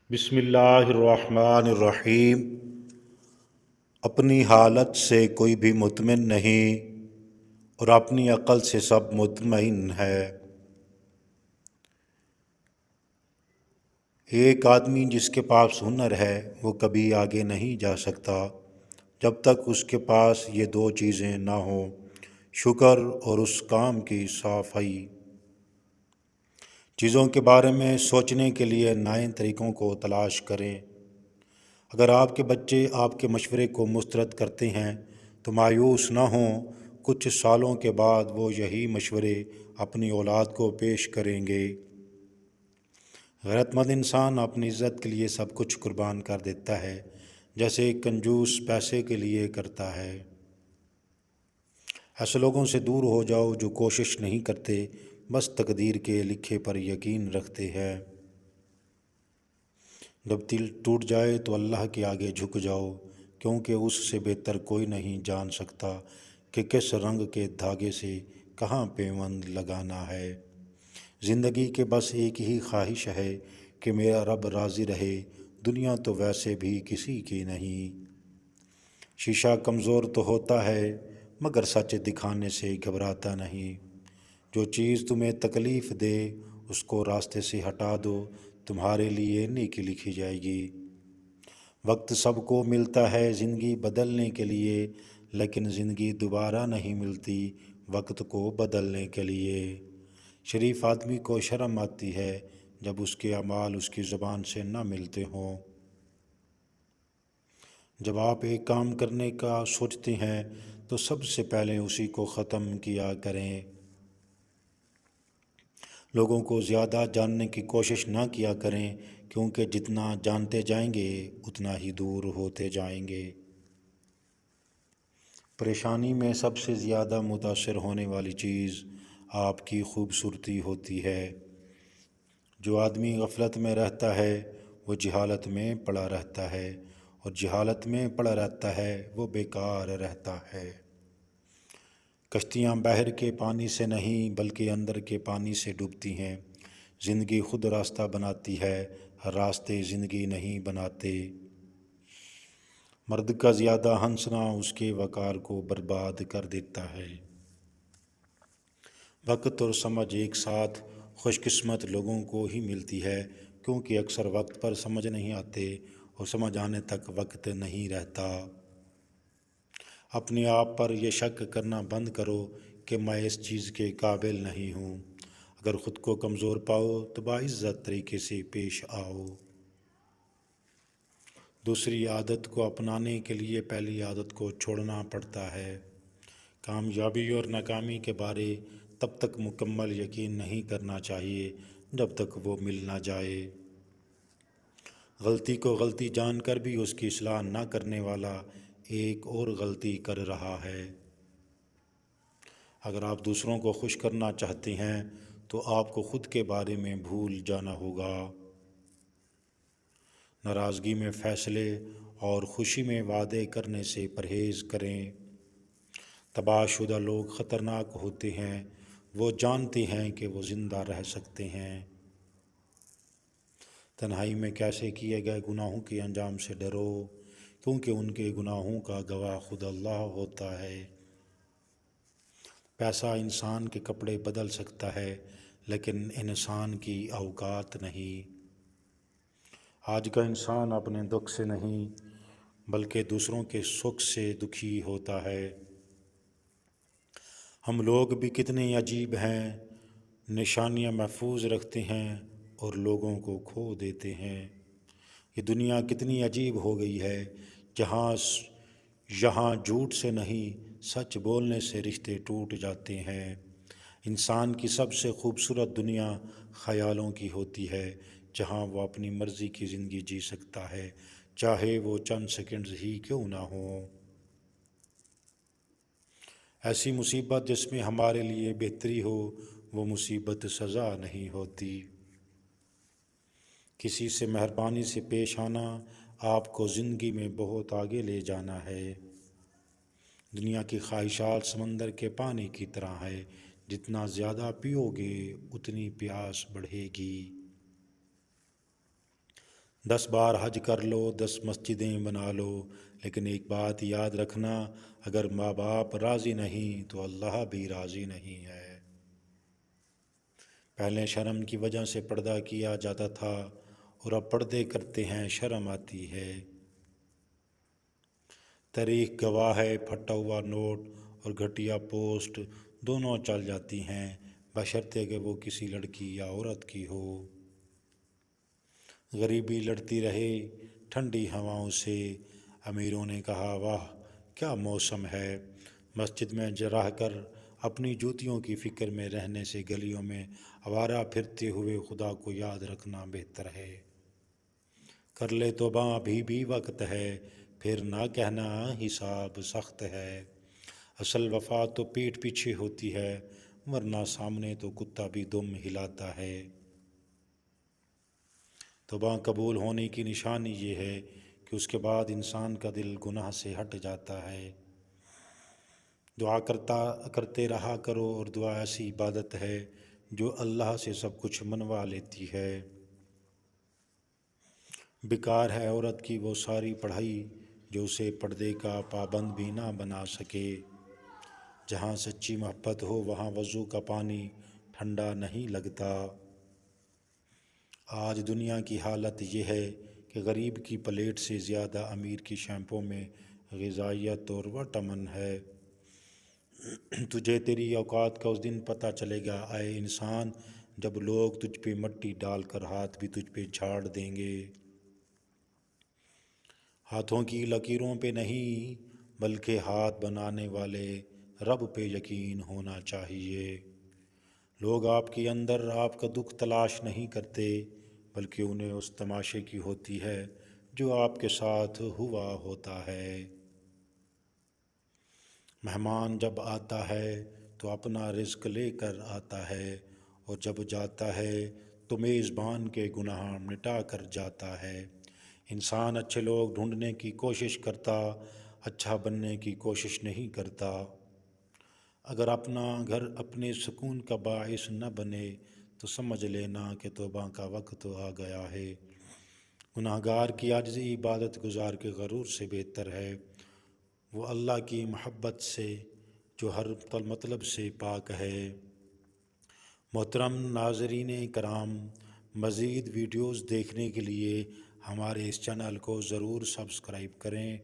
بسم اللہ الرحمن الرحیم۔ اپنی حالت سے کوئی بھی مطمئن نہیں اور اپنی عقل سے سب مطمئن ہے۔ ایک آدمی جس کے پاس ہنر ہے وہ کبھی آگے نہیں جا سکتا جب تک اس کے پاس یہ دو چیزیں نہ ہوں، شکر اور اس کام کی صفائی۔ چیزوں کے بارے میں سوچنے کے لیے نئے طریقوں کو تلاش کریں۔ اگر آپ کے بچے آپ کے مشورے کو مسترد کرتے ہیں تو مایوس نہ ہوں، کچھ سالوں کے بعد وہ یہی مشورے اپنی اولاد کو پیش کریں گے۔ غیرت مند انسان اپنی عزت کے لیے سب کچھ قربان کر دیتا ہے، جیسے ایک کنجوس پیسے کے لیے کرتا ہے۔ ایسے لوگوں سے دور ہو جاؤ جو کوشش نہیں کرتے، بس تقدیر کے لکھے پر یقین رکھتے ہیں۔ جب دل ٹوٹ جائے تو اللہ کے آگے جھک جاؤ، کیونکہ اس سے بہتر کوئی نہیں جان سکتا کہ کس رنگ کے دھاگے سے کہاں پیوند لگانا ہے۔ زندگی کے بس ایک ہی خواہش ہے کہ میرا رب راضی رہے، دنیا تو ویسے بھی کسی کی نہیں۔ شیشہ کمزور تو ہوتا ہے مگر سچ دکھانے سے گھبراتا نہیں۔ جو چیز تمہیں تکلیف دے اس کو راستے سے ہٹا دو، تمہارے لیے نیکی لکھی جائے گی۔ وقت سب کو ملتا ہے زندگی بدلنے کے لیے، لیکن زندگی دوبارہ نہیں ملتی وقت کو بدلنے کے لیے۔ شریف آدمی کو شرم آتی ہے جب اس کے اعمال اس کی زبان سے نہ ملتے ہوں۔ جب آپ ایک کام کرنے کا سوچتے ہیں تو سب سے پہلے اسی کو ختم کیا کریں۔ لوگوں کو زیادہ جاننے کی کوشش نہ کیا کریں، کیونکہ جتنا جانتے جائیں گے اتنا ہی دور ہوتے جائیں گے۔ پریشانی میں سب سے زیادہ متاثر ہونے والی چیز آپ کی خوبصورتی ہوتی ہے۔ جو آدمی غفلت میں رہتا ہے وہ جہالت میں پڑا رہتا ہے، اور جہالت میں پڑا رہتا ہے وہ بیکار رہتا ہے۔ کشتیاں باہر کے پانی سے نہیں بلکہ اندر کے پانی سے ڈوبتی ہیں۔ زندگی خود راستہ بناتی ہے، راستے زندگی نہیں بناتے۔ مرد کا زیادہ ہنسنا اس کے وقار کو برباد کر دیتا ہے۔ وقت اور سمجھ ایک ساتھ خوش قسمت لوگوں کو ہی ملتی ہے، کیونکہ اکثر وقت پر سمجھ نہیں آتے اور سمجھ آنے تک وقت نہیں رہتا۔ اپنے آپ پر یہ شک کرنا بند کرو کہ میں اس چیز کے قابل نہیں ہوں۔ اگر خود کو کمزور پاؤ تو باعزت طریقے سے پیش آؤ۔ دوسری عادت کو اپنانے کے لیے پہلی عادت کو چھوڑنا پڑتا ہے۔ کامیابی اور ناکامی کے بارے تب تک مکمل یقین نہیں کرنا چاہیے جب تک وہ مل نہ جائے۔ غلطی کو غلطی جان کر بھی اس کی اصلاح نہ کرنے والا ایک اور غلطی کر رہا ہے۔ اگر آپ دوسروں کو خوش کرنا چاہتے ہیں تو آپ کو خود کے بارے میں بھول جانا ہوگا۔ ناراضگی میں فیصلے اور خوشی میں وعدے کرنے سے پرہیز کریں۔ تباہ شدہ لوگ خطرناک ہوتے ہیں، وہ جانتے ہیں کہ وہ زندہ رہ سکتے ہیں۔ تنہائی میں کیسے کیے گئے گناہوں کے انجام سے ڈرو، کیونکہ ان کے گناہوں کا گواہ خود اللہ ہوتا ہے۔ پیسہ انسان کے کپڑے بدل سکتا ہے لیکن انسان کی اوقات نہیں۔ آج کا انسان اپنے دکھ سے نہیں بلکہ دوسروں کے سکھ سے دکھی ہوتا ہے۔ ہم لوگ بھی کتنے عجیب ہیں، نشانیاں محفوظ رکھتے ہیں اور لوگوں کو کھو دیتے ہیں۔ یہ دنیا کتنی عجیب ہو گئی ہے، یہاں جھوٹ سے نہیں سچ بولنے سے رشتے ٹوٹ جاتے ہیں۔ انسان کی سب سے خوبصورت دنیا خیالوں کی ہوتی ہے، جہاں وہ اپنی مرضی کی زندگی جی سکتا ہے، چاہے وہ چند سیکنڈز ہی کیوں نہ ہوں۔ ایسی مصیبت جس میں ہمارے لیے بہتری ہو، وہ مصیبت سزا نہیں ہوتی۔ کسی سے مہربانی سے پیش آنا آپ کو زندگی میں بہت آگے لے جانا ہے۔ دنیا کی خواہشات سمندر کے پانی کی طرح ہے، جتنا زیادہ پیو گے اتنی پیاس بڑھے گی۔ 10 بار حج کر لو، 10 مسجدیں بنا لو، لیکن ایک بات یاد رکھنا، اگر ماں باپ راضی نہیں تو اللہ بھی راضی نہیں ہے۔ پہلے شرم کی وجہ سے پردہ کیا جاتا تھا، اور اب پردے کرتے ہیں شرم آتی ہے۔ تاریخ گواہ ہے، پھٹا ہوا نوٹ اور گھٹیا پوسٹ دونوں چل جاتی ہیں، بشرطے کہ وہ کسی لڑکی یا عورت کی ہو۔ غریبی لڑتی رہے ٹھنڈی ہواؤں سے، امیروں نے کہا واہ کیا موسم ہے۔ مسجد میں رہ کر اپنی جوتیوں کی فکر میں رہنے سے گلیوں میں آوارہ پھرتے ہوئے خدا کو یاد رکھنا بہتر ہے۔ کر لے توبہ ابھی بھی وقت ہے، پھر نہ کہنا حساب سخت ہے۔ اصل وفا تو پیٹھ پیچھے ہوتی ہے، ورنہ سامنے تو کتا بھی دم ہلاتا ہے۔ توبہ قبول ہونے کی نشانی یہ ہے کہ اس کے بعد انسان کا دل گناہ سے ہٹ جاتا ہے۔ دعا کرتے رہا کرو، اور دعا ایسی عبادت ہے جو اللہ سے سب کچھ منوا لیتی ہے۔ بیکار ہے عورت کی وہ ساری پڑھائی جو اسے پردے کا پابند بھی نہ بنا سکے۔ جہاں سچی محبت ہو وہاں وضو کا پانی ٹھنڈا نہیں لگتا۔ آج دنیا کی حالت یہ ہے کہ غریب کی پلیٹ سے زیادہ امیر کی شیمپو میں غذائیت اور وٹامن ہے۔ تجھے تیری اوقات کا اس دن پتہ چلے گا اے انسان، جب لوگ تجھ پہ مٹی ڈال کر ہاتھ بھی تجھ پہ جھاڑ دیں گے۔ ہاتھوں کی لکیروں پہ نہیں بلکہ ہاتھ بنانے والے رب پہ یقین ہونا چاہیے۔ لوگ آپ کے اندر آپ کا دکھ تلاش نہیں کرتے، بلکہ انہیں اس تماشے کی ہوتی ہے جو آپ کے ساتھ ہوا ہوتا ہے۔ مہمان جب آتا ہے تو اپنا رزق لے کر آتا ہے، اور جب جاتا ہے تو میزبان کے گناہ مٹا کر جاتا ہے۔ انسان اچھے لوگ ڈھونڈنے کی کوشش کرتا، اچھا بننے کی کوشش نہیں کرتا۔ اگر اپنا گھر اپنے سکون کا باعث نہ بنے تو سمجھ لینا کہ توبہ کا وقت آ گیا ہے۔ گناہ گار کی عاجزی عبادت گزار کے غرور سے بہتر ہے۔ وہ اللہ کی محبت سے جو ہر مطلب سے پاک ہے۔ محترم ناظرین کرام، مزید ویڈیوز دیکھنے کے لیے ہمارے اس چینل کو ضرور سبسکرائب کریں۔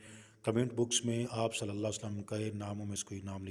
کمنٹ باکس میں آپ صلی اللہ علیہ وسلم کے ناموں میں سے کوئی نام لکھیں۔